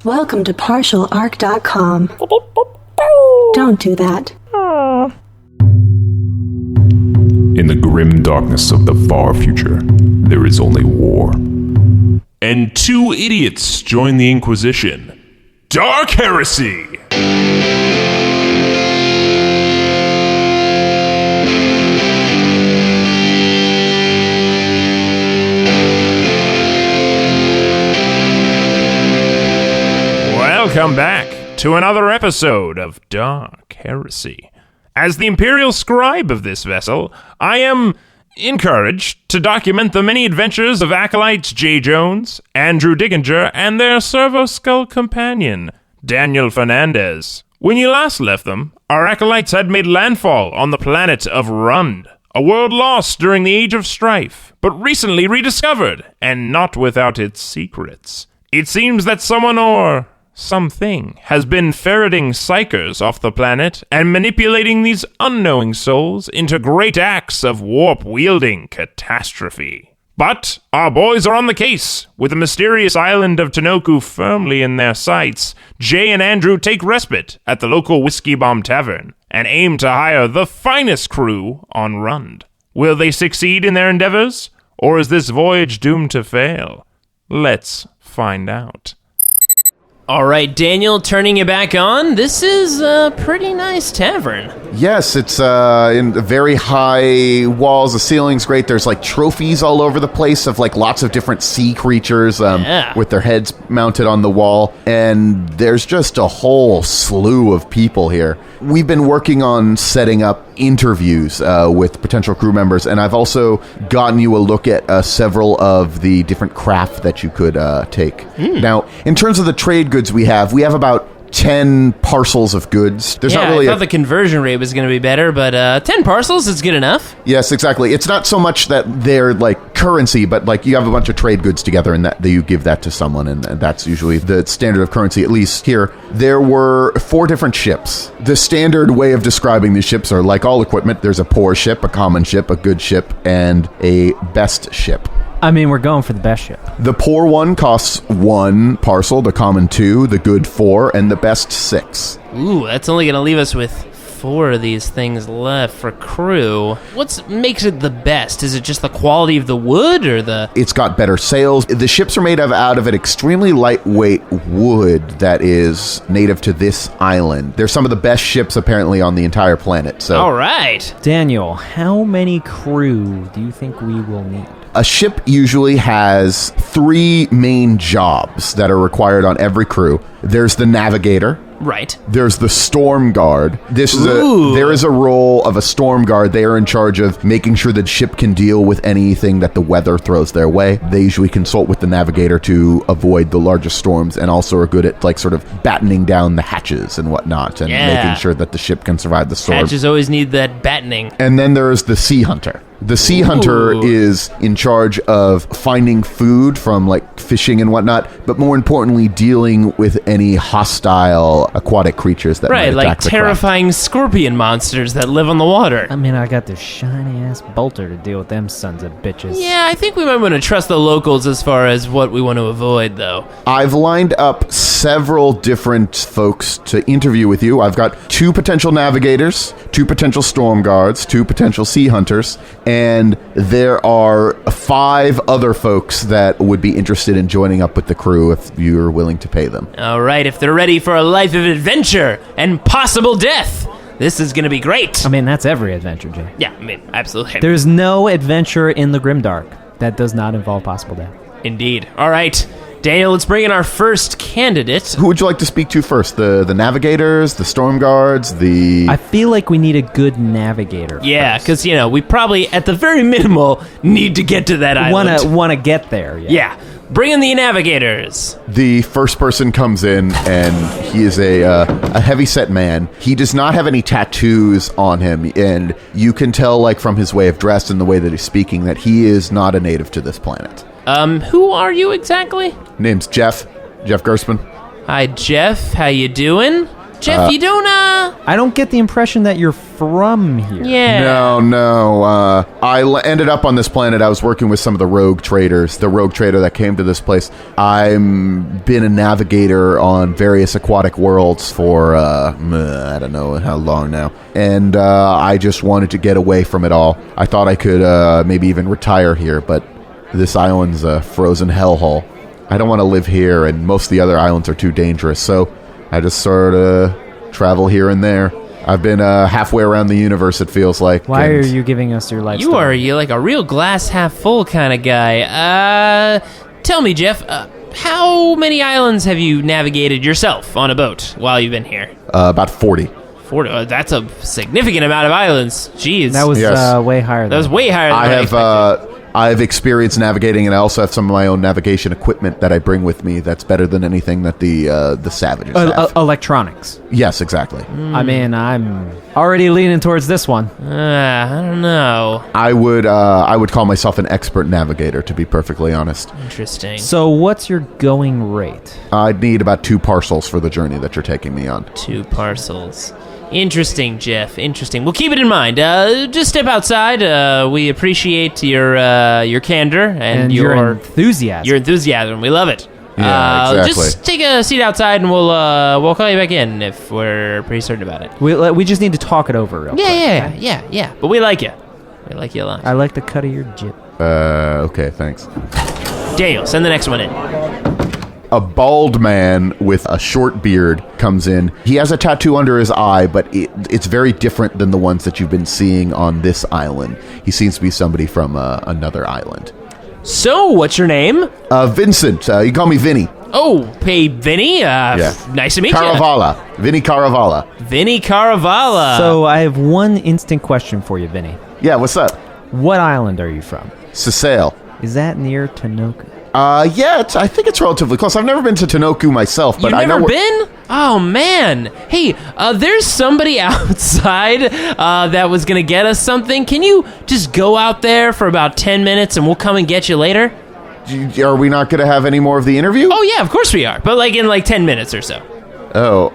Welcome to partialarc.com. Don't do that. In the grim darkness of the far future, there is only war. And two idiots join the Inquisition. Dark Heresy! Welcome back to another episode of Dark Heresy. As the Imperial Scribe of this vessel, I am encouraged to document the many adventures of acolytes J. Jones, Andrew Dickinger, and their Servo Skull companion, Daniel Fernandez. When you last left them, our acolytes had made landfall on the planet of Rund, a world lost during the Age of Strife, but recently rediscovered, and not without its secrets. It seems that someone or something has been ferreting psychers off the planet and manipulating these unknowing souls into great acts of warp-wielding catastrophe. But our boys are on the case. With the mysterious island of Tanoku firmly in their sights, Jay and Andrew take respite at the local Whiskey Bomb Tavern and aim to hire the finest crew on Rund. Will they succeed in their endeavors, or is this voyage doomed to fail? Let's find out. All right, Daniel, turning you back on. This is a pretty nice tavern. Yes, it's in very high walls. The ceiling's great. There's like trophies all over the place of like lots of different sea creatures with their heads mounted on the wall. And there's just a whole slew of people here. We've been working on setting up interviews with potential crew members, and I've also gotten you a look at several of the different craft that you could take. Now, in terms of the trade goods we have about 10 parcels of goods. There's not really I thought the conversion rate was going to be better, but 10 parcels is good enough. Yes, exactly. It's not so much that they're like currency, but like you have a bunch of trade goods together and that you give that to someone, and that's usually the standard of currency, at least here. There were 4 different ships. The standard way of describing these ships are like all equipment. There's a poor ship, a common ship, a good ship, and a best ship. I mean, we're going for the best ship. The poor one costs 1 parcel, the common 2, the good 4, and the best 6. Ooh, that's only going to leave us with 4 of these things left for crew. What makes it the best? Is it just the quality of the wood or the... It's got better sails. The ships are made out of an extremely lightweight wood that is native to this island. They're some of the best ships apparently on the entire planet. So, all right. Daniel, how many crew do you think we will need? A ship usually has 3 main jobs that are required on every crew. There's the navigator. Right. There's the storm guard. There is a role of a storm guard. They are in charge of making sure that ship can deal with anything that the weather throws their way. They usually consult with the navigator to avoid the largest storms, and also are good at like sort of battening down the hatches and whatnot, and making sure that the ship can survive the storm. Hatches always need that battening. And then there's the sea hunter. The sea hunter is in charge of finding food from like fishing and whatnot, but more importantly, dealing with any hostile aquatic creatures that might attack like the terrifying craft. Scorpion monsters that live on the water. I mean, I got this shiny-ass bolter to deal with them sons of bitches. Yeah, I think we might want to trust the locals as far as what we want to avoid, though. I've lined up several different folks to interview with you. I've got 2 potential navigators, 2 potential storm guards, 2 potential sea hunters, and there are 5 other folks that would be interested in joining up with the crew if you're willing to pay them. All right, if they're ready for a life of adventure and possible death, this is going to be great. I mean, that's every adventure, Jay. Yeah, I mean, absolutely. There's no adventure in the Grimdark that does not involve possible death. Indeed. All right, Daniel, let's bring in our first candidate. Who would you like to speak to first? The navigators, the storm guards, I feel like we need a good navigator. Yeah, because, we probably, at the very minimal, need to get to that island. Want to get there, Yeah. Bring in the navigators. The first person comes in, and he is a heavy-set man. He does not have any tattoos on him, and you can tell, like, from his way of dress and the way that he's speaking, that he is not a native to this planet. Who are you exactly? Name's Jeff Gerstmann. Hi, Jeff. How you doing? Jeff, you don't, I don't get the impression that you're from here. Yeah. No. Ended up on this planet. I was working with some of the rogue traders. The rogue trader that came to this place. I've been a navigator on various aquatic worlds for, I don't know how long now. And I just wanted to get away from it all. I thought I could maybe even retire here, but this island's a frozen hellhole. I don't want to live here, and most of the other islands are too dangerous, so I just sort of travel here and there. I've been halfway around the universe, it feels like. Why are you giving us your life story? You're like a real glass half full kind of guy. Tell me, Jeff, how many islands have you navigated yourself on a boat while you've been here? About 40. 40? That's a significant amount of islands. Jeez. That was way higher than That was way higher than I expected. I've experienced navigating, and I also have some of my own navigation equipment that I bring with me that's better than anything that the savages have. Electronics. Yes, exactly. I mean, I'm already leaning towards this one. I don't know. I would call myself an expert navigator, to be perfectly honest. Interesting. So what's your going rate? I'd need about 2 parcels for the journey that you're taking me on. 2 parcels. Interesting, Jeff. Interesting. Well, keep it in mind. Just step outside. We appreciate your candor and your enthusiasm. Your enthusiasm. We love it. Yeah, exactly. Just take a seat outside, and we'll call you back in if we're pretty certain about it. We just need to talk it over real quick. Yeah. But we like you. We like you a lot. I like the cut of your jib. Okay, thanks. Daniel, send the next one in. A bald man with a short beard comes in. He has a tattoo under his eye, but it's very different than the ones that you've been seeing on this island. He seems to be somebody from another island. So, what's your name? Vincent. You can call me Vinny. Oh, hey, Vinny. Nice to meet you. Caravala. Vinny Caravala. Vinny Caravala. So I have one instant question for you, Vinny. Yeah, what's up? What island are you from? Sisale. Is that near Tanoku? Yeah, I think it's relatively close. I've never been to Tanoku myself, but You've I know never been? Oh, man. Hey, there's somebody outside that was going to get us something. Can you just go out there for about 10 minutes and we'll come and get you later? Are we not going to have any more of the interview? Oh, yeah, of course we are. But in 10 minutes or so. Oh,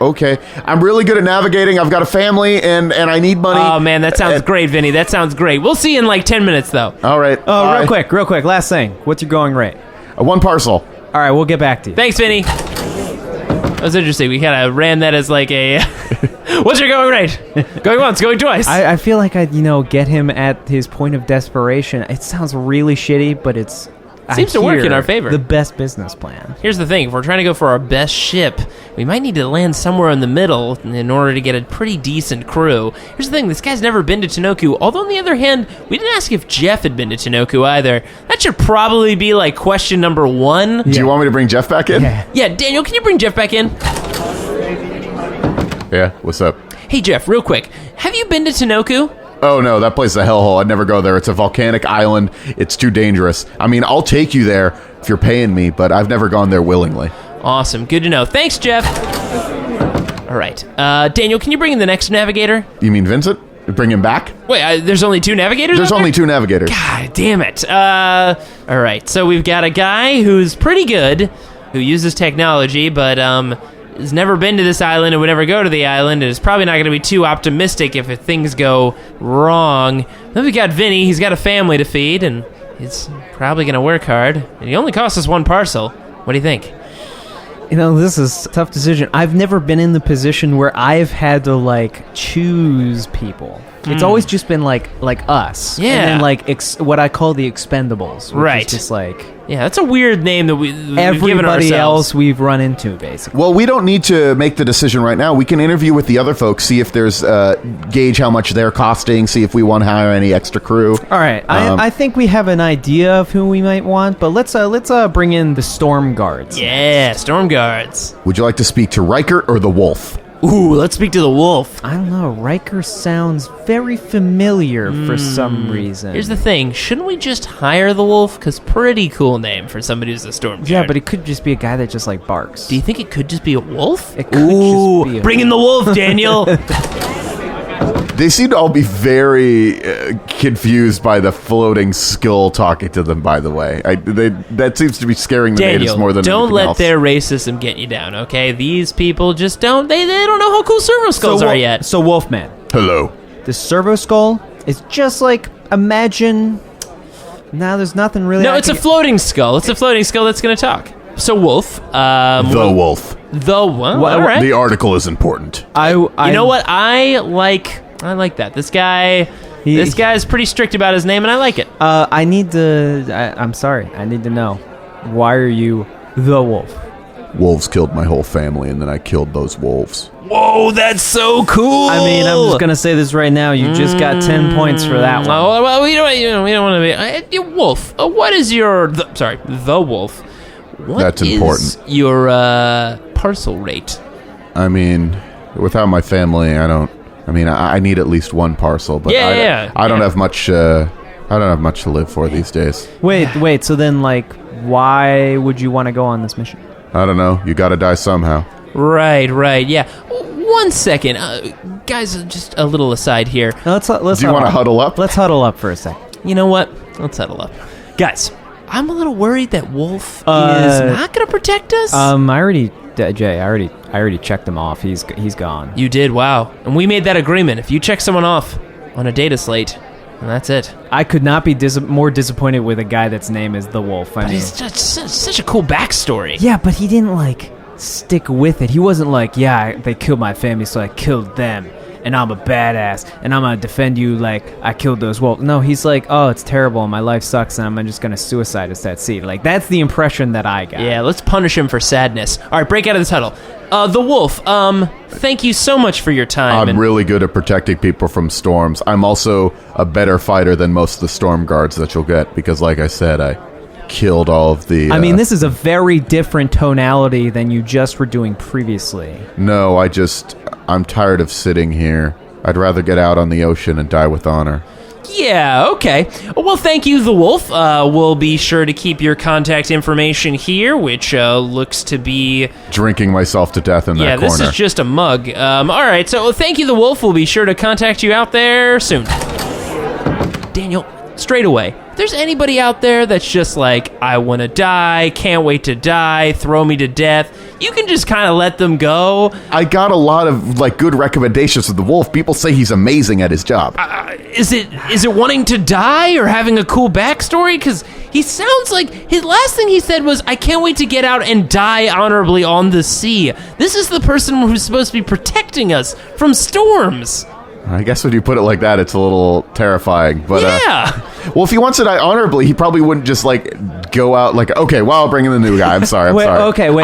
okay. I'm really good at navigating. I've got a family, and I need money. Oh, man, that sounds great, Vinny. That sounds great. We'll see you in 10 minutes, though. All right. Oh, real quick. Last thing. What's your going rate? 1 parcel. All right, we'll get back to you. Thanks, Vinny. That was interesting. We kind of ran that as a... What's your going rate? Going once, going twice. I feel like I'd, get him at his point of desperation. It sounds really shitty, but it's... Seems to work in our favor. The best business plan. Here's the thing. If we're trying to go for our best ship, we might need to land somewhere in the middle in order to get a pretty decent crew. Here's the thing. This guy's never been to Tanoku. Although, on the other hand, we didn't ask if Jeff had been to Tanoku either. That should probably be, question number 1. Do you want me to bring Jeff back in? Yeah, Daniel, can you bring Jeff back in? Yeah, what's up? Hey, Jeff, real quick. Have you been to Tanoku? Oh, no, that place is a hellhole. I'd never go there. It's a volcanic island. It's too dangerous. I mean, I'll take you there if you're paying me, but I've never gone there willingly. Awesome. Good to know. Thanks, Jeff. All right. Daniel, can you bring in the next navigator? You mean Vincent? Bring him back? Wait, there's only 2 navigators? There's only 2 navigators. God damn it. All right. So we've got a guy who's pretty good, who uses technology, but has never been to this island and would never go to the island and is probably not going to be too optimistic if things go wrong. Then we got Vinny. He's got a family to feed, and he's probably going to work hard. And he only costs us 1 parcel. What do you think? This is a tough decision. I've never been in the position where I've had to, choose people. It's always just been, like us. Yeah. And then, what I call the expendables. Which Right. is just, Yeah, that's a weird name that we've given everybody ourselves. else we've run into, basically. Well, we don't need to make the decision right now. We can interview with the other folks, see if there's gauge how much they're costing, see if we want to hire any extra crew. All right. I think we have an idea of who we might want, but let's bring in the storm guards. Yeah, storm guards. Would you like to speak to Riker or the Wolf? Ooh, let's speak to the wolf. I don't know. Riker sounds very familiar for some reason. Here's the thing. Shouldn't we just hire the wolf? Because pretty cool name for somebody who's a storm guard. Yeah, but it could just be a guy that just, barks. Do you think it could just be a wolf? It could just be a bring in the wolf, Daniel. They seem to all be very confused by the floating skull talking to them, by the way. That seems to be scaring the natives more than don't anything let else. their racism get you down, okay? These people just don't, they don't know how cool servo skulls are yet. So, Wolfman, Hello. the servo skull is just like, imagine... Now there's nothing really... No, it's a floating skull. It's a floating skull that's going to talk. So, Wolf. The wolf. The what? All right. The article is important. You know what? I like that. This guy's pretty strict about his name, and I like it. I'm sorry. I need to know. Why are you the wolf? Wolves killed my whole family, and then I killed those wolves. Whoa, that's so cool. I mean, I'm just gonna say this right now. You just got 10 points for that one. Oh, well, we don't want to be Wolf. What is your the Wolf? What That's is important. your parcel rate? I mean, without my family, I need at least one parcel, but I don't have much. I don't have much to live for these days. Wait. So then, like, why would you want to go on this mission? I don't know. You got to die somehow. Right. Yeah. 1 second, guys. Just a little aside here. Let's Do you want to huddle up? Let's huddle up for a second. You know what? Let's huddle up, guys. I'm a little worried that Wolf is not going to protect us. I already checked him off. He's gone. You did, wow. And we made that agreement. If you check someone off on a data slate, and that's it. I could not be more disappointed with a guy that's name is the Wolf. I mean, It's such a cool backstory. yeah, but he didn't like stick with it. He wasn't like, yeah, they killed my family, so I killed them, and I'm a badass, and I'm gonna defend you like I killed those wolves. No, he's like, oh, it's terrible, my life sucks, and I'm just gonna suicide us at sea. Like, that's the impression that I got. Yeah, let's punish him for sadness. All right, break out of this huddle. The Wolf, thank you so much for your time. I'm really good at protecting people from storms. I'm also a better fighter than most of the storm guards that you'll get because, like I said, I killed all of the... I mean, this is a very different tonality than you just were doing previously. No, I'm tired of sitting here. I'd rather get out on the ocean and die with honor. Yeah, okay. Well, thank you, the Wolf. We'll be sure to keep your contact information here, which looks to be... Drinking myself to death in that corner. Yeah, this is just a mug. All right, so thank you, the Wolf. We'll be sure to contact you out there soon. Daniel, straight away, if there's anybody out there that's just like, I want to die, can't wait to die, throw me to death, you can just kind of let them go. I got a lot of good recommendations of the wolf. People say he's amazing at his job. Is it wanting to die or having a cool backstory? Because he sounds like his last thing he said was, I can't wait to get out and die honorably on the sea. This is the person who's supposed to be protecting us from storms. I guess when you put it like that, it's a little terrifying. But yeah. Well, if he wants to die honorably, he probably wouldn't just go out okay, well, I'll bring in the new guy. I'm sorry. I'm sorry. Okay, wait.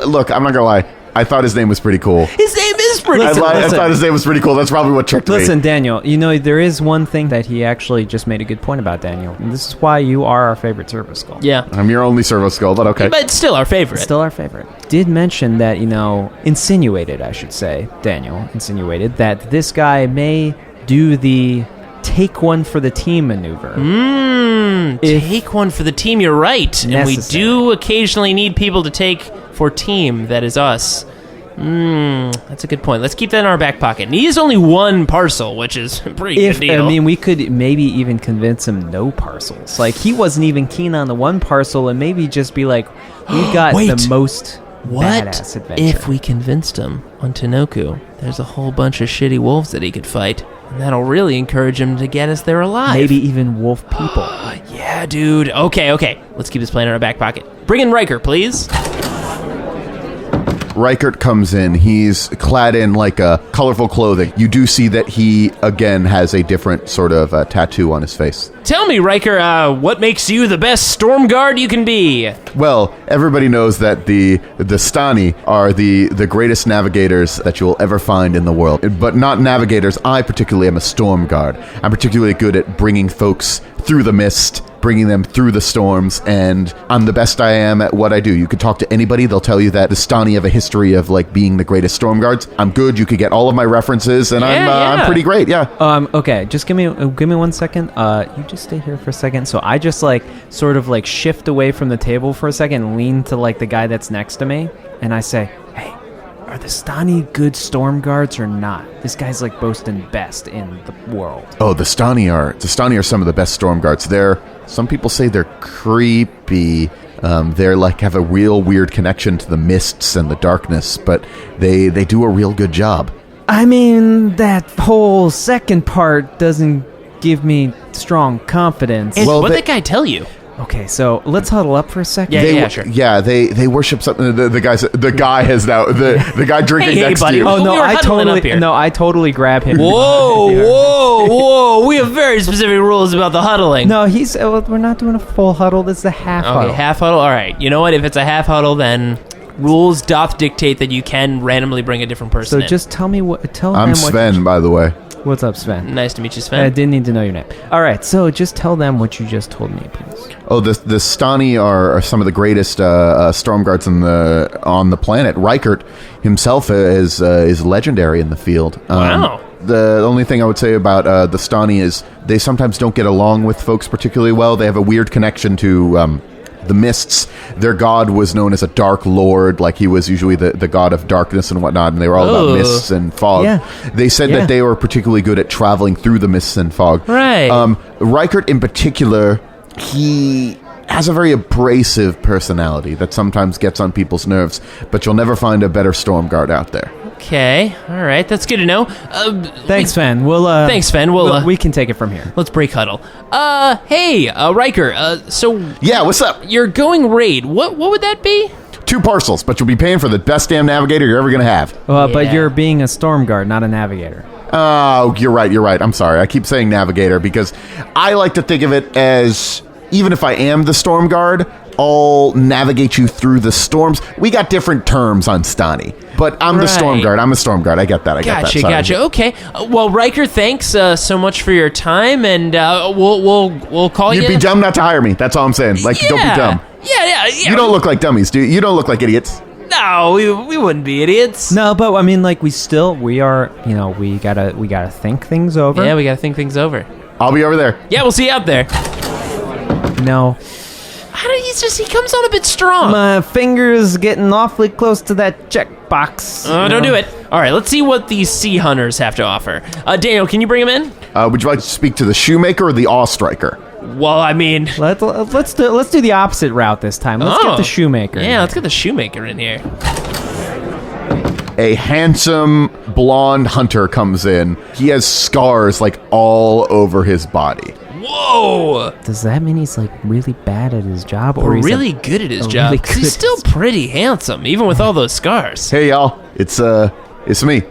Look, I'm not gonna lie. I thought his name was pretty cool. His name is pretty Listen, cool. I thought his name was pretty cool. That's probably what tricked me. Listen, Daniel, there is one thing that he actually just made a good point about, Daniel. And this is why you are our favorite Servo Skull. Yeah. I'm your only servo skull, but okay. But still our favorite. Still our favorite. Did mention that, insinuated, I should say, Daniel insinuated that this guy may do the take one for the team maneuver. Take one for the team, you're right. And we Necessary. do occasionally need people to take for team, that is us. That's a good point. Let's keep that in our back pocket. And he is only one parcel, which is a pretty good deal. I mean, we could maybe even convince him no parcels. Like, he wasn't even keen on the one parcel, and maybe just be like, we got the most badass adventure. If we convinced him on Tinoku, there's a whole bunch of shitty wolves that he could fight, and that'll really encourage him to get us there alive. Maybe even wolf people. Yeah, dude. Okay. Let's keep this plan in our back pocket. Bring in Riker, please. Reichert comes in. He's clad in colorful clothing. You do see that he again has a different sort of tattoo on his face. Tell me, Riker, what makes you the best storm guard you can be? Well, everybody knows that the Stani are the greatest navigators that you will ever find in the world. But not navigators. I particularly am a storm guard. I'm particularly good at bringing folks through the mist, bringing them through the storms, and I'm the best I am at what I do. You could talk to anybody, they'll tell you that the Stani have a history of being the greatest storm guards. I'm good, you could get all of my references, and I'm pretty great, yeah. Okay, just give me 1 second. You just stay here for a second. So I just sort of shift away from the table for a second and lean to the guy that's next to me, and I say, hey, are the Stani good storm guards or not? This guy's like boasting best in the world. Oh, the Stani are some of the best storm guards. Some people say they're creepy. They're like have a real weird connection to the mists and the darkness, but they do a real good job. I mean, that whole second part doesn't give me strong confidence. And what'd that guy tell you? Okay, so let's huddle up for a second. Yeah, sure. Yeah, they worship something. The guy has now the guy drinking Hey, next buddy. to you. Oh, Oh no! We were huddling up here. I totally grab him. Whoa! We have very specific rules about the huddling. No, we're not doing a full huddle. This is a half Okay, huddle. half huddle. All right. You know what? If it's a half huddle, then rules doth dictate that you can randomly bring a different person. So in. just tell them I'm what. Sven, by the way. What's up, Sven? Nice to meet you, I Sven. didn't need to know your name. All right, so just tell them what you just told me, please. Oh, the Stani are some of the greatest storm guards on the planet. Reichert himself is legendary in the field. Wow. The only thing I would say about the Stani is they sometimes don't get along with folks particularly well. They have a weird connection to the mists. Their god was known as a dark lord, like he was usually the god of darkness and whatnot, and they were all about mists and fog. Yeah. They said that they were particularly good at traveling through the mists and fog. Right. Reichert in particular, he has a very abrasive personality that sometimes gets on people's nerves, but you'll never find a better storm guard out there. Okay. All right. That's good to know. Thanks, Sven. Thanks, Sven. We can take it from here. Let's break huddle. Hey, Riker. So Yeah, what's up? your going raid. What would that be? 2 parcels, but you'll be paying for the best damn navigator you're ever going to have. But Yeah. you're being a storm guard, not a navigator. Oh, you're right. I'm sorry. I keep saying navigator because I like to think of it as, even if I am the storm guard, I'll navigate you through the storms. We got different terms on Stani, but I'm the storm Right. guard. I'm a storm guard. I get that. Gotcha. Okay. Well, Riker, thanks so much for your time, and we'll call you. You'd be dumb not to hire me. That's all I'm saying. Like, don't be dumb. Yeah. You don't look like dummies, do you? You don't look like idiots. No, we wouldn't be idiots. No, but I mean, like, we are, we gotta think things over. Yeah, we gotta think things over. I'll be over there. Yeah, we'll see you out there. No, How did he comes on a bit strong? my finger's getting awfully close to that checkbox. Don't do it. All right, let's see what these sea hunters have to offer. Daniel, can you bring him in? Would you like to speak to the shoemaker or the awe striker? Well, I mean, Let's do the opposite route this time. Let's get the shoemaker. Yeah, let's get the shoemaker in here. A handsome blonde hunter comes in. He has scars like all over his body. Whoa! Does that mean he's like really bad at his job, or We're he's really good at his job. really 'Cause he's good still pretty handsome, even with all those scars. Hey y'all, it's me.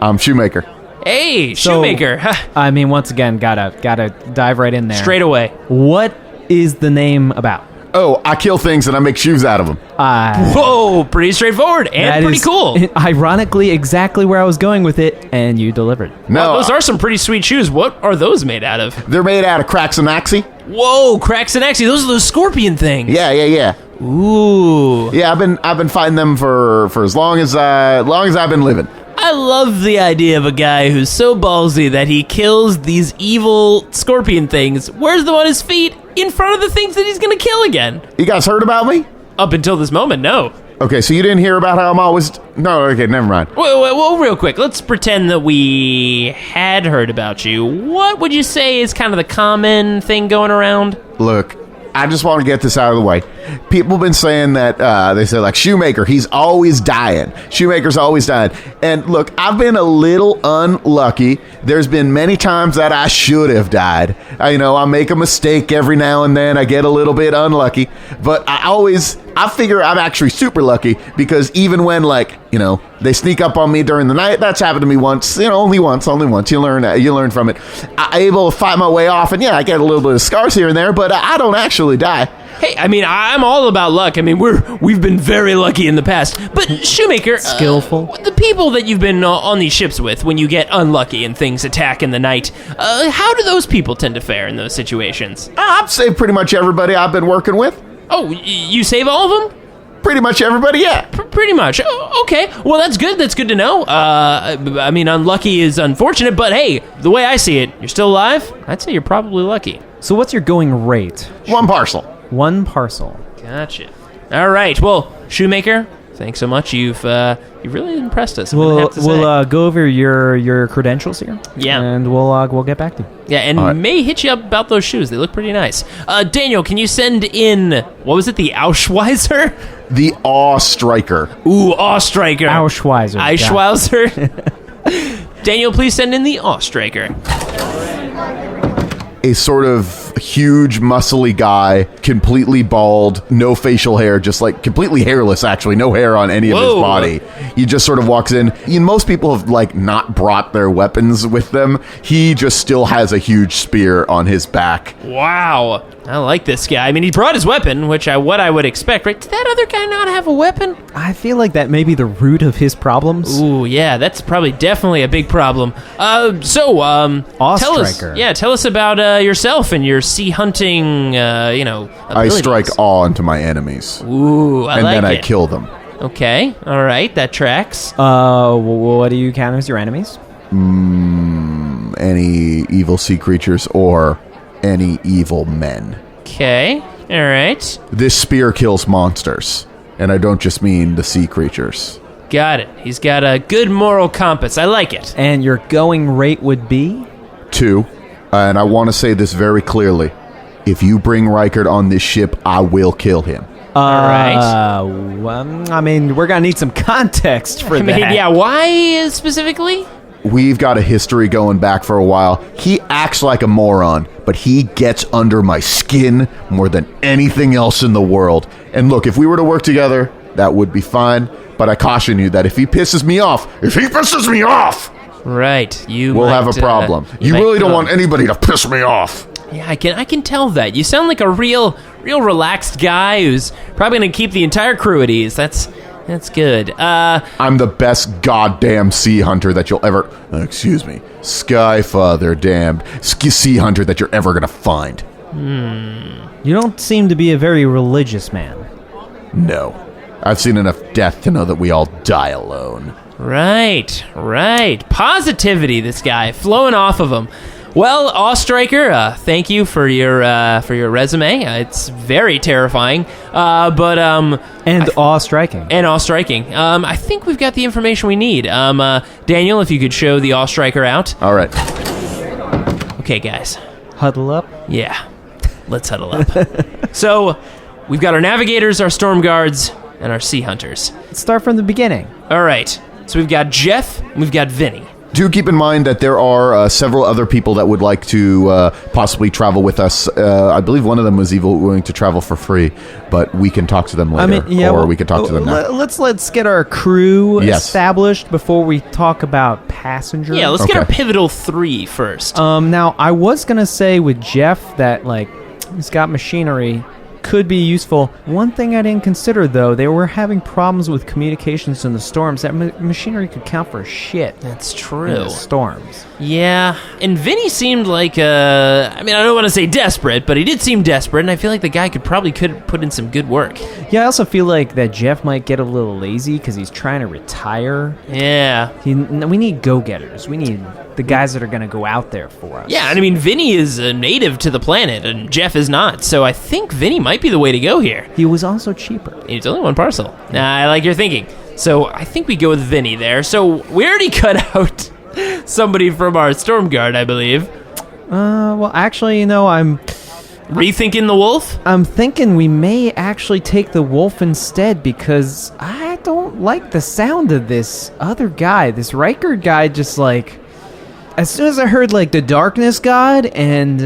I'm Shoemaker. Hey, shoemaker! I mean, once again, gotta dive right in there. Straight away. What is the name about? Oh, I kill things and I make shoes out of them. Whoa, pretty straightforward and That pretty is, cool. Ironically, exactly where I was going with it, and you delivered. No, Well, those are some pretty sweet shoes. What are those made out of? they're made out of Craxanaxi. Whoa, cracks and axes. Those are those scorpion things. Yeah. Ooh. Yeah, I've been fighting them for as long as I've been living. I love the idea of a guy who's so ballsy that he kills these evil scorpion things. Where's them on his feet? In front of the things that he's gonna kill again. You guys heard about me? Up until this moment, no. Okay, so you didn't hear about how I'm always... No, okay, never mind. Well, real quick, let's pretend that we had heard about you. What would you say is kind of the common thing going around? Look, I just want to get this out of the way. People have been saying that, they say, like, Shoemaker, he's always dying. Shoemaker's always dying. And look, I've been a little unlucky. There's been many times that I should have died. I make a mistake every now and then. I get a little bit unlucky. But I figure I'm actually super lucky because even when, they sneak up on me during the night, that's happened to me once, only once. You learn from it. I'm able to fight my way off, and yeah, I get a little bit of scars here and there, but I don't actually die. Hey, I mean, I'm all about luck. I mean, we've been very lucky in the past. But Shoemaker, Skillful. The people that you've been on these ships with, when you get unlucky and things attack in the night, how do those people tend to fare in those situations? I've saved pretty much everybody I've been working with. Oh, you save all of them? Pretty much everybody, yeah. Pretty much. Oh, okay. Well, that's good. That's good to know. I mean, unlucky is unfortunate, but hey, the way I see it, you're still alive? I'd say you're probably lucky. So what's your going rate? 1 parcel. 1 parcel. Gotcha. All right. Well, Shoemaker, Thanks so much. You've really impressed us. I'm gonna have to say. We'll go over your credentials here. Yeah. And we'll get back to you. Yeah, and may hit you up about those shoes. They look pretty nice. Daniel, can you send in, what was it, the Auschweiser? The Awe Striker. Ooh, Awe Striker. Auschweiser. Auschweiser. Daniel, please send in the Awe Striker. A sort of huge, muscly guy, completely bald, no facial hair, just like completely hairless, actually, no hair on any of his body. He just sort of walks in. Most people have like not brought their weapons with them. He just still has a huge spear on his back. Wow. I like this guy. I mean, he brought his weapon, what I would expect, right? Did that other guy not have a weapon? I feel like that may be the root of his problems. Ooh, yeah, that's probably definitely a big problem. Awe tell us, Striker. tell us about yourself and your sea hunting, abilities. I strike awe into my enemies. Ooh, I and like it. then I kill them. Okay, all right, that tracks. What do you count as your enemies? Any evil sea creatures or any evil men. Okay, all right. This spear kills monsters, and I don't just mean the sea creatures. Got it. He's got a good moral compass. I like it. And your going rate would be? 2, and I want to say this very clearly. If you bring Reichert on this ship, I will kill him. All right. I mean, we're going to need some context for that. Yeah, why specifically? We've got a history going back for a while. He acts like a moron, but he gets under my skin more than anything else in the world. And look, if we were to work together, that would be fine. But I caution you that if he pisses me off, Right, we'll have a problem. You really don't want anybody to piss me off. Yeah, I can tell that. You sound like a real relaxed guy who's probably going to keep the entire crew at ease. That's good. I'm the best goddamn sea hunter that you'll ever... Skyfather damned sea hunter that you're ever going to find. You don't seem to be a very religious man. No. I've seen enough death to know that we all die alone. Right. Positivity, this guy, flowing off of him. Well, Awe Striker, thank you for your resume. It's very terrifying, and awe striking. I think we've got the information we need. Daniel, if you could show the Awe Striker out. All right. Okay, guys. Huddle up. Yeah, let's huddle up. So, we've got our navigators, our storm guards, and our sea hunters. Let's start from the beginning. All right. So we've got Jeff, and we've got Vinny. Do keep in mind that there are several other people that would like to possibly travel with us. I believe one of them was even willing to travel for free, but we can talk to them later, we can talk to them now. Let's get our crew established before we talk about passengers. Yeah, let's get our pivotal 3 first. Now, I was going to say with Jeff that, he's got machinery, could be useful. One thing I didn't consider, though, they were having problems with communications in the storms. That machinery could count for shit. That's true. In the storms. Yeah, and Vinny seemed like, I don't want to say desperate, but he did seem desperate, and I feel like the guy could put in some good work. Yeah, I also feel like that Jeff might get a little lazy because he's trying to retire. Yeah. We need go-getters. We need the guys that are going to go out there for us. Yeah, and Vinny is a native to the planet, and Jeff is not, so I think Vinny might be the way to go here. He was also cheaper. It's only 1 parcel. I like your thinking. So I think we go with Vinny there. So we already cut out somebody from our storm guard, I believe. Well, actually, I'm rethinking the wolf? I'm thinking we may actually take the wolf instead because I don't like the sound of this other guy. This Riker guy just as soon as I heard the darkness god and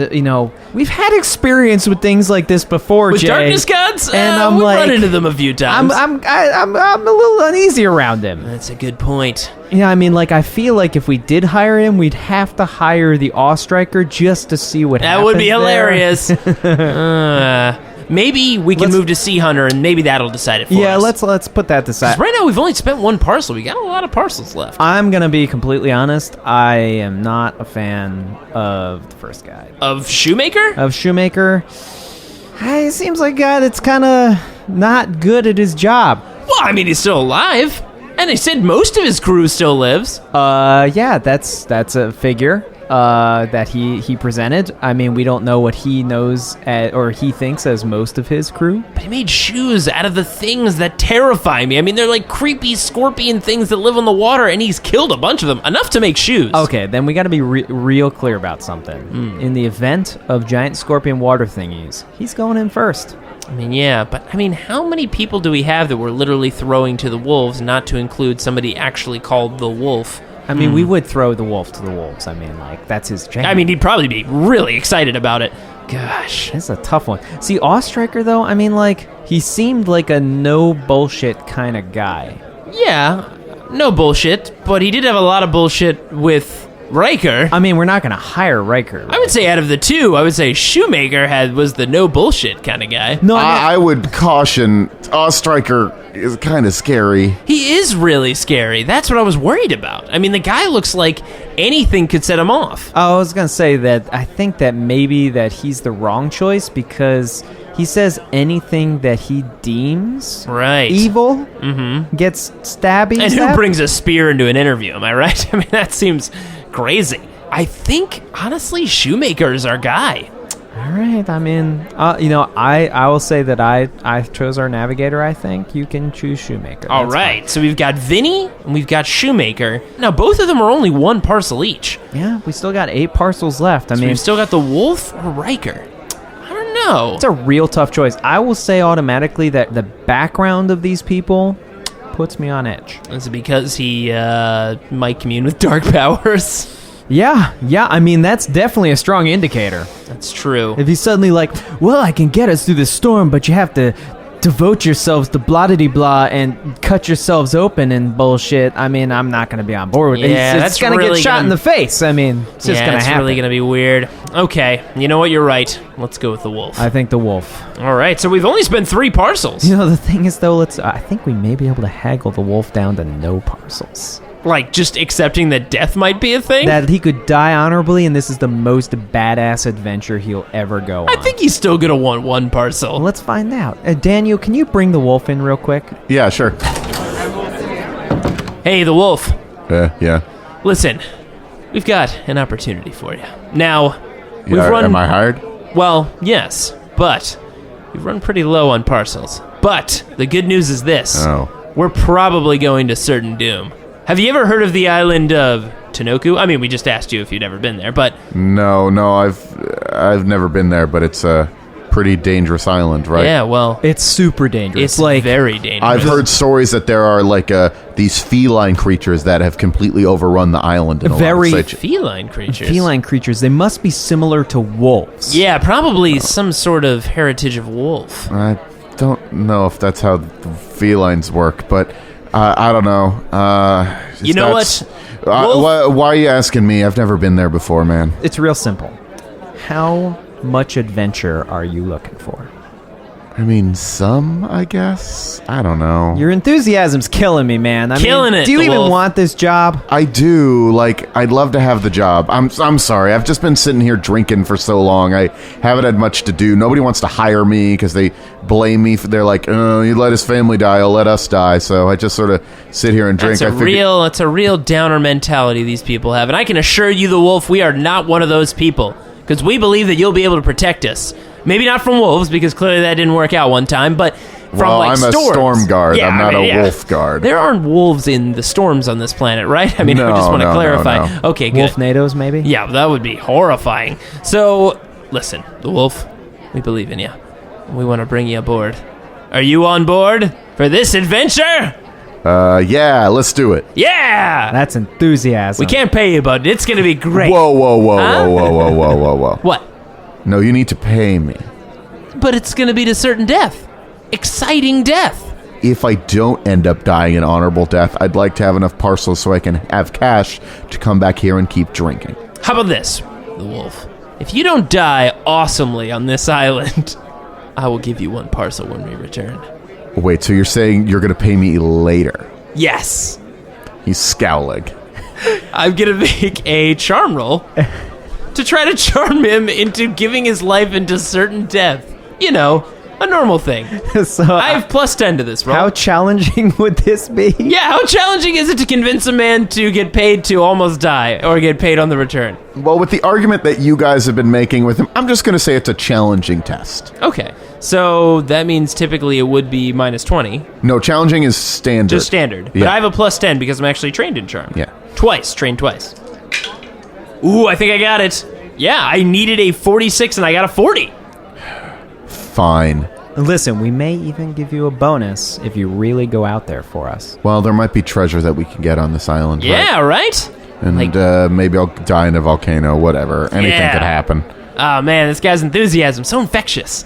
we've had experience with things like this before, with Jay. Darkness gods? And we've run into them a few times. I'm a little uneasy around him. That's a good point. Yeah, I feel like if we did hire him, we'd have to hire the Awe Striker just to see what happens. That would be hilarious. Maybe we can move to Sea Hunter, and maybe that'll decide it for us. Yeah, let's put that to side. Right now, we've only spent 1 parcel. We got a lot of parcels left. I'm going to be completely honest. I am not a fan of the first guy. Of Shoemaker? Of Shoemaker. He seems like a guy that's kind of not good at his job. Well, he's still alive. And they said most of his crew still lives. Yeah, that's a figure. that he presented. I mean, we don't know what he knows or he thinks as most of his crew. But he made shoes out of the things that terrify me. I mean, they're like creepy scorpion things that live on the water, and he's killed a bunch of them, enough to make shoes. Okay, then we got to be real clear about something. In the event of giant scorpion water thingies, he's going in first. I mean, yeah, but I mean, how many people do we have that we're literally throwing to the wolves, not to include somebody actually called the wolf? I mean, we would throw the wolf to the wolves. I mean, like, that's his jam. I mean, he'd probably be really excited about it. Gosh. That's a tough one. See, Ostriker, though, I mean, like, he seemed like a no bullshit kind of guy. Yeah, no bullshit, but he did have a lot of bullshit with Riker. I mean, we're not going to hire Riker. I would say out of the two, I would say Shoemaker was the no bullshit kind of guy. No, I would caution, Striker is kind of scary. He is really scary. That's what I was worried about. I mean, the guy looks like anything could set him off. I was going to say that I think that maybe that he's the wrong choice because he says anything that he deems evil gets stabby. And who brings a spear into an interview, am I right? I mean, that seems crazy. I think, honestly, Shoemaker's our guy. All right. I mean, I will say that I chose our navigator. I think you can choose Shoemaker. All right. Fine. So we've got Vinny and we've got Shoemaker. Now, both of them are only one parcel each. Yeah, we still got 8 parcels left. I mean, we've still got the Wolf or Riker. I don't know. It's a real tough choice. I will say automatically that the background of these people puts me on edge. Is it because he might commune with dark powers? Yeah, I mean, that's definitely a strong indicator. That's true. If he's suddenly like, well, I can get us through the storm, but you have to devote yourselves to blah-de-blah and cut yourselves open and bullshit, I mean, I'm not going to be on board with it. It's going to really get shot in the face. I mean, it's just going to happen. It's really going to be weird. Okay, you know what? You're right. Let's go with the wolf. I think the wolf. All right, so we've only spent 3 parcels. You know, the thing is, though, I think we may be able to haggle the wolf down to no parcels. Like, just accepting that death might be a thing? That he could die honorably, and this is the most badass adventure he'll ever go on. I think he's still going to want 1 parcel. Well, let's find out. Daniel, can you bring the wolf in real quick? Yeah, sure. Hey, the wolf. Yeah. Listen, we've got an opportunity for you. Now, we've run... Am I hired? Well, yes, but we've run pretty low on parcels. But the good news is this. Oh. We're probably going to certain doom. Have you ever heard of the island of Tanoku? I mean, we just asked you if you'd ever been there, but... No, I've never been there, but it's a pretty dangerous island, right? Yeah, well... It's super dangerous. It's like very dangerous. I've heard stories that there are, like, these feline creatures that have completely overrun the island. In feline creatures? Feline creatures. They must be similar to wolves. Yeah, probably some sort of heritage of wolf. I don't know if that's how the felines work, but... I don't know. You know what? Why are you asking me? I've never been there before, man. It's real simple. How much adventure are you looking for? I mean, some, I guess. I don't know. Your enthusiasm's killing me, man. Killing it. Do you even want this job? I do. Like, I'd love to have the job. I'm sorry. I've just been sitting here drinking for so long. I haven't had much to do. Nobody wants to hire me because they blame me. They're like, oh, you let his family die, he'll let us die. So I just sort of sit here and drink. That's a real downer mentality these people have. And I can assure you, the wolf, we are not one of those people. Because we believe that you'll be able to protect us. Maybe not from wolves, because clearly that didn't work out one time, but from I'm storms. a storm guard. Yeah, I'm not a wolf guard. There aren't wolves in the storms on this planet, right? I mean, I just want to clarify. No. Okay, good. Wolf NATOs, maybe? Yeah, that would be horrifying. So, listen, the wolf, we believe in you. We want to bring you aboard. Are you on board for this adventure? Yeah, let's do it. Yeah! That's enthusiasm. We can't pay you, but it's going to be great. Whoa. What? No, you need to pay me. But it's going to be to certain death. Exciting death. If I don't end up dying an honorable death, I'd like to have enough parcels so I can have cash to come back here and keep drinking. How about this, the wolf? If you don't die awesomely on this island, I will give you 1 parcel when we return. Wait, so you're saying you're going to pay me later? Yes. He's scowling. I'm going to make a charm roll to try to charm him into giving his life into certain death. You know, A normal thing. So I have plus 10 to this roll. how challenging would this be? Yeah, how challenging is it to convince a man to get paid to almost die or get paid on the return? Well, with the argument that you guys have been making with him, I'm just going to say it's a challenging test. Okay, so that means typically it would be minus 20. No, challenging is standard. Just standard. But Yeah. I have a plus 10 because I'm actually trained in Charm. Yeah. Trained twice. Ooh, I think I got it. Yeah, I needed a 46 and I got a 40. Fine. Listen, we may even give you a bonus if you really go out there for us. Well, there might be treasure that we can get on this island. Yeah, right? And maybe I'll die in a volcano, whatever. Anything Yeah. could happen. Oh, man, this guy's enthusiasm, so infectious.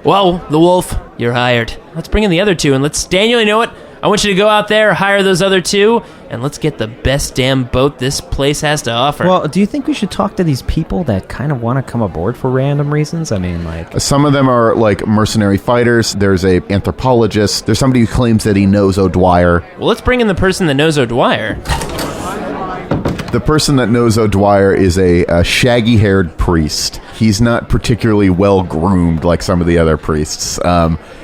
Well, the wolf, you're hired. Let's bring in the other two, and Daniel, you know what? I want you to go out there, hire those other two, and let's get the best damn boat this place has to offer. Well, do you think we should talk to these people that kind of want to come aboard for random reasons? I mean, like... Some of them are like mercenary fighters. There's a anthropologist. There's somebody who claims that he knows O'Dwyer. Well, let's bring in the person that knows O'Dwyer. The person that knows O'Dwyer is a shaggy-haired priest. He's not particularly well-groomed like some of the other priests.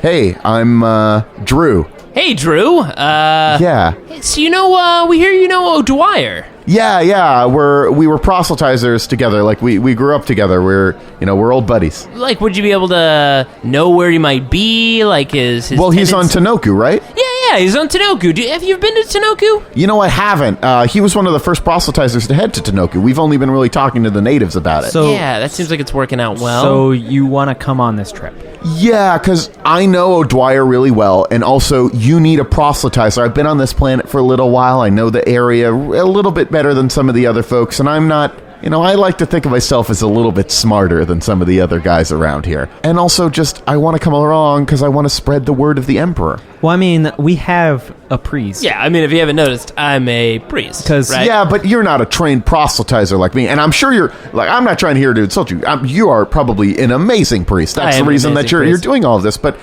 Hey, I'm Drew. Hey, Drew. Yeah. So we hear you know O'Dwyer. Yeah. We were proselytizers together. Like we grew up together. We're old buddies. Like, would you be able to know where he might be? Like, his Well, he's on tenants- Tanoku, right? Yeah, he's on Tanoku. Have you been to Tanoku? You know, I haven't. He was one of the first proselytizers to head to Tanoku. We've only been really talking to the natives about it. So, Yeah, that seems like it's working out well. So you want to come on this trip? Yeah, because I know O'Dwyer really well, and also you need a proselytizer. I've been on this planet for a little while. I know the area a little bit better than some of the other folks, and I'm not... I like to think of myself as a little bit smarter than some of the other guys around here. And also just, I want to come along because I want to spread the word of the Emperor. Well, I mean, we have a priest. Yeah, I mean, if you haven't noticed, I'm a priest. 'Cause- right? Yeah, but you're not a trained proselytizer like me. And I'm sure you're, like, I'm not trying here to insult you. You are probably an amazing priest. That's I the am an reason that amazing you're priest. doing all of this. But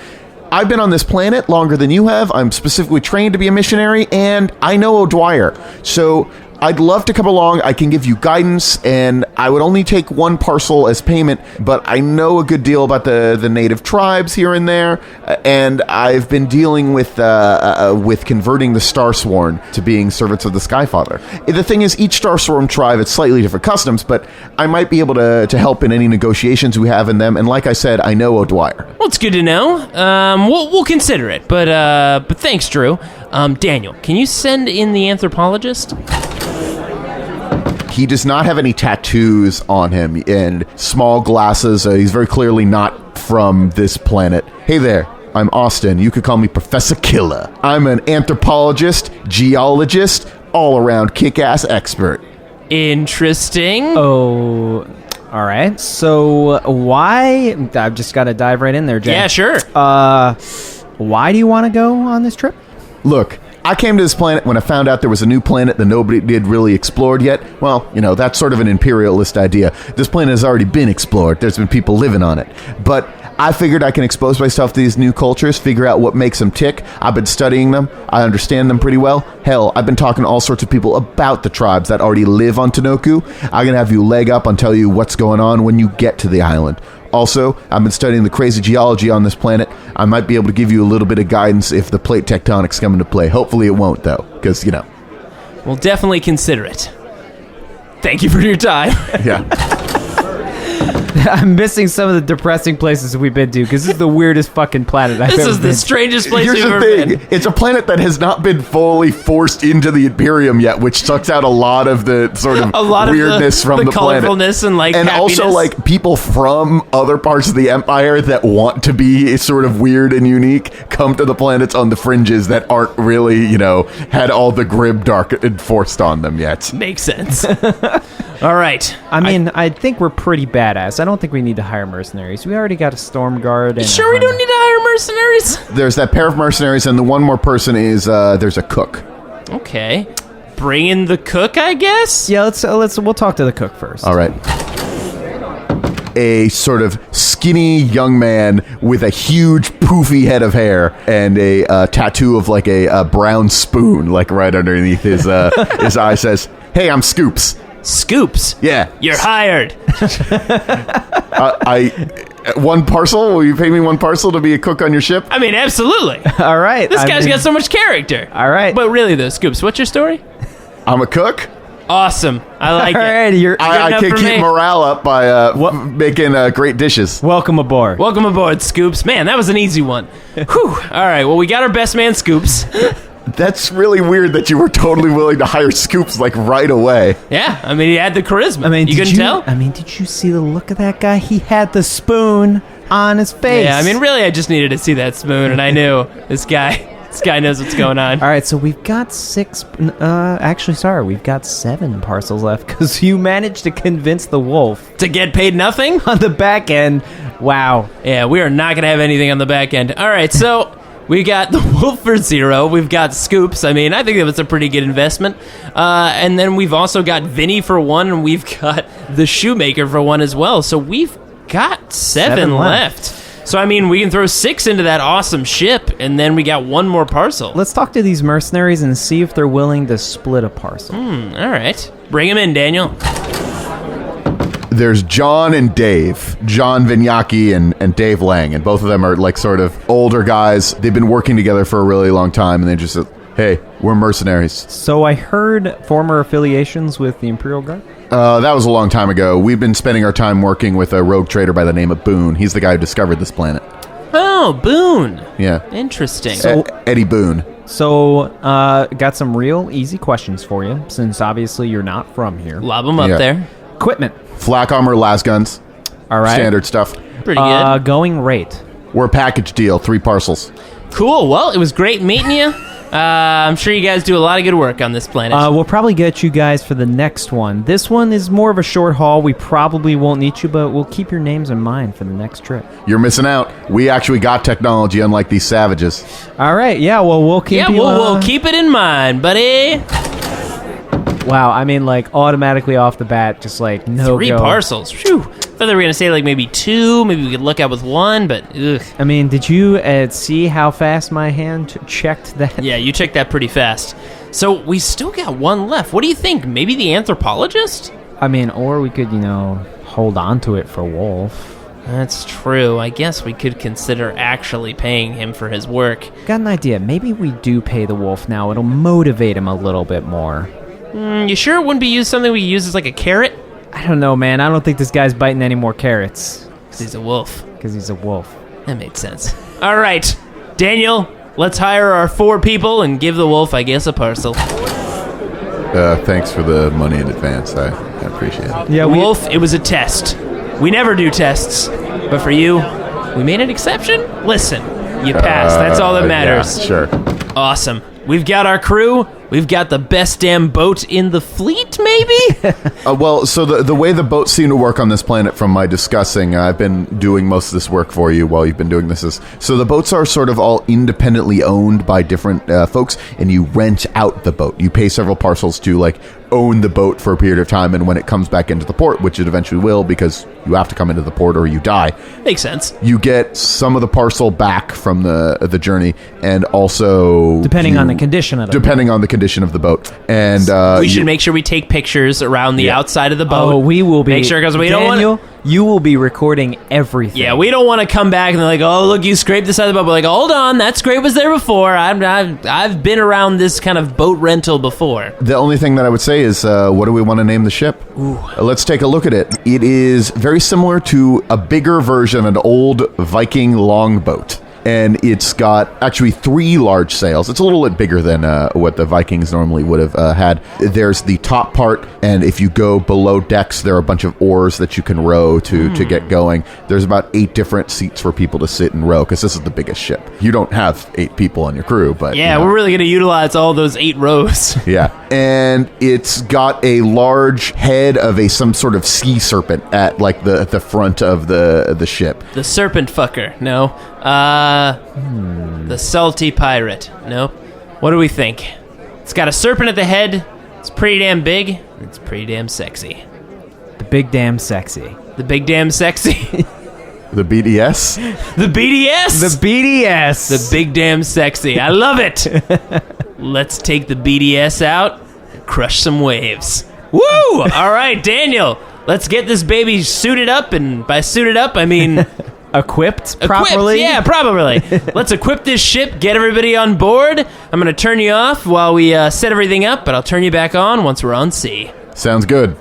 I've been on this planet longer than you have. I'm specifically trained to be a missionary, and I know O'Dwyer. So I'd love to come along. I can give you guidance, and I would only take one parcel as payment, but I know a good deal about the native tribes here and there, and I've been dealing with converting the Starsworn to being servants of the Skyfather. The thing is, each Starsworn tribe has slightly different customs, but I might be able to help in any negotiations we have in them, and like I said, I know O'Dwyer. Well, it's good to know. We'll consider it. But thanks, Drew. Daniel, can you send in the anthropologist? He does not have any tattoos on him and small glasses. He's very clearly not from this planet. Hey there, I'm Austin. You could call me Professor Killer. I'm an anthropologist, geologist, all-around kick-ass expert. Interesting. Oh, all right. So why... I've just got to dive right in there, Jay. Yeah, sure. Why do you want to go on this trip? Look, I came to this planet when I found out there was a new planet that nobody did really explored yet. Well, that's sort of an imperialist idea. This planet has already been explored. There's been people living on it. But I figured I can expose myself to these new cultures, figure out what makes them tick. I've been studying them. I understand them pretty well. Hell, I've been talking to all sorts of people about the tribes that already live on Tanoku. I'm going to have you leg up and tell you what's going on when you get to the island. Also, I've been studying the crazy geology on this planet. I might be able to give you a little bit of guidance if the plate tectonics come into play. Hopefully it won't, though, because, We'll definitely consider it. Thank you for your time. Yeah. I'm missing some of the depressing places we've been to because this is the weirdest fucking planet I've This ever is been the to. strangest place Here's we've the ever thing. been. It's a planet that has not been fully forced into the Imperium yet, which sucks out a lot of the sort of A lot weirdness of from the planet. colorfulness and And happiness. also, people from other parts of the Empire that want to be sort of weird and unique come to the planets on the fringes that aren't really, had all the grim dark enforced on them yet. Makes sense. All right. I mean, I think we're pretty badass. I don't think we need to hire mercenaries. We already got a storm guard. And Sure, we don't need to hire mercenaries? There's that pair of mercenaries, and the one more person is there's a cook. Okay. Bring in the cook, I guess? Yeah, we'll talk to the cook first. All right. A sort of skinny young man with a huge poofy head of hair and a tattoo of a brown spoon right underneath his eye says, "Hey, I'm Scoops." Scoops. Yeah. You're hired. 1 parcel? Will you pay me 1 parcel to be a cook on your ship? I mean, absolutely. All right. This guy's got so much character. All right. But really, though, Scoops, what's your story? I'm a cook. Awesome. I like All it. right, I can keep morale up by making great dishes. welcome aboard. Welcome aboard, Scoops. Man, that was an easy one. Whew. All right, well, we got our best man, Scoops. That's really weird that you were totally willing to hire Scoops like right away. Yeah, I mean, he had the charisma. I mean, you couldn't tell? I mean, did you see the look of that guy? He had the spoon on his face. Yeah, I mean, really, I just needed to see that spoon, and I knew this guy knows what's going on. All right, so we've got 6. Actually, sorry, we've got 7 parcels left because you managed to convince the wolf To get paid nothing? on the back end. Wow. Yeah, we are not going to have anything on the back end. All right, so we got the wolf for 0. We've got Scoops. I mean, I think that was a pretty good investment. And then we've also got Vinny for 1, and we've got the shoemaker for 1 as well. So we've got 7 left. So, I mean, we can throw 6 into that awesome ship, and then we got 1 more parcel. Let's talk to these mercenaries and see if they're willing to split a parcel. All right. Bring him in, Daniel. There's John and Dave. John Vignacchi and Dave Lang. And both of them are like sort of older guys. They've been working together for a really long time. And they just said, hey, we're mercenaries. So I heard former affiliations with the Imperial Guard. That was a long time ago. We've been spending our time working with a rogue trader by the name of Boone. He's the guy who discovered this planet. Oh, Boone. Yeah. Interesting. Eddie Boone. So, got some real easy questions for you, since obviously you're not from here. Lob him up Yeah. there. Equipment. Flak armor, las guns. All right. Standard stuff. Pretty good. Going rate. We're a package deal. 3 parcels. Cool. Well, it was great meeting you. I'm sure you guys do a lot of good work on this planet. We'll probably get you guys for the next one. This one is more of a short haul. We probably won't need you, but we'll keep your names in mind for the next trip. You're missing out. We actually got technology, unlike these savages. All right. Yeah, well, we'll keep you... we'll keep it in mind, buddy. Wow, I mean, like, automatically off the bat, just like, no 3 go. parcels. Phew. I thought they were going to say like maybe 2. Maybe we could look out with 1, but ugh. I mean, did you see how fast my hand checked that? Yeah, you checked that pretty fast. So we still got 1 left. What do you think? Maybe the anthropologist? I mean, or we could, hold on to it for Wolf. That's true. I guess we could consider actually paying him for his work. Got an idea. Maybe we do pay the Wolf now. It'll motivate him a little bit more. You sure it wouldn't be something we could use as like a carrot? I don't know, man. I don't think this guy's biting any more carrots. Because he's a wolf. Because he's a wolf. That made sense. All right, Daniel, let's hire our 4 people and give the wolf, I guess, a parcel. Thanks for the money in advance. I appreciate it. Yeah, Wolf, it was a test. We never do tests. But for you, we made an exception. Listen, you passed. That's all that matters. Yeah, sure. Awesome. We've got our crew. We've got the best damn boat in the fleet, maybe? Well, so the way the boats seem to work on this planet from my discussing, I've been doing most of this work for you while you've been doing this, so the boats are sort of all independently owned by different folks, and you rent out the boat. You pay several parcels to, like, own the boat for a period of time, and when it comes back into the port, which it eventually will because you have to come into the port or you die. Makes sense. You get some of the parcel back from the journey, and also... Depending on the condition of the boat. Depending on the condition of the boat. And we should make sure we take pictures around the outside of the boat. Oh, we will be. Make sure, because we Daniel, don't want... you will be recording everything. Yeah, we don't want to come back and they're like, oh, look, you scraped the side of the boat. We're like, hold on, that scrape was there before. I've been around this kind of boat rental before. The only thing that I would say is, what do we want to name the ship? Let's take a look at it. It is very similar to a bigger version of an old Viking longboat. And it's got actually 3 large sails. It's a little bit bigger than what the Vikings normally would have had. There's the top part, and if you go below decks, there are a bunch of oars that you can row to get going. There's about 8 different seats for people to sit and row, because this is the biggest ship. You don't have 8 people on your crew, but... Yeah, we're really going to utilize all those 8 rows. Yeah, and it's got a large head of some sort of sea serpent at, like, the front of the ship. The serpent fucker. No. The salty pirate. Nope. What do we think? It's got a serpent at the head. It's pretty damn big. It's pretty damn sexy. The big damn sexy. The big damn sexy. The BDS? The BDS. The BDS. The big damn sexy. I love it. Let's take the BDS out and crush some waves. Woo! All right, Daniel. let's get this baby suited up, and by suited up, I mean... Equipped properly? Yeah, properly. Let's equip this ship, get everybody on board. I'm going to turn you off while we set everything up, but I'll turn you back on once we're on sea. Sounds good.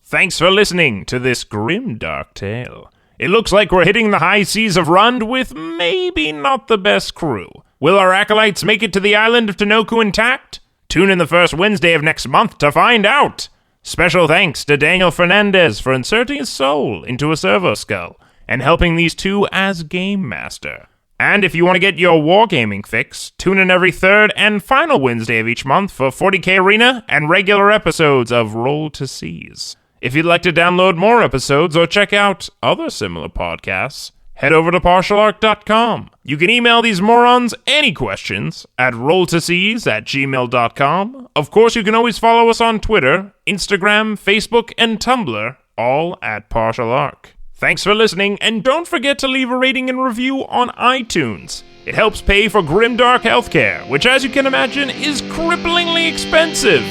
Thanks for listening to this grim, dark tale. It looks like we're hitting the high seas of Rund with maybe not the best crew. Will our acolytes make it to the island of Tanoku intact? Tune in the first Wednesday of next month to find out. Special thanks to Daniel Fernandez for inserting his soul into a Servo skull and helping these two as Game Master. And if you want to get your wargaming fix, tune in every third and final Wednesday of each month for 40K Arena and regular episodes of Roll to Seas. If you'd like to download more episodes or check out other similar podcasts, head over to partialarc.com. You can email these morons any questions at rolltoseas@gmail.com. Of course, you can always follow us on Twitter, Instagram, Facebook, and Tumblr, all at Partial Arc. Thanks for listening, and don't forget to leave a rating and review on iTunes. It helps pay for grimdark healthcare, which, as you can imagine, is cripplingly expensive.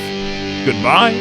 Goodbye.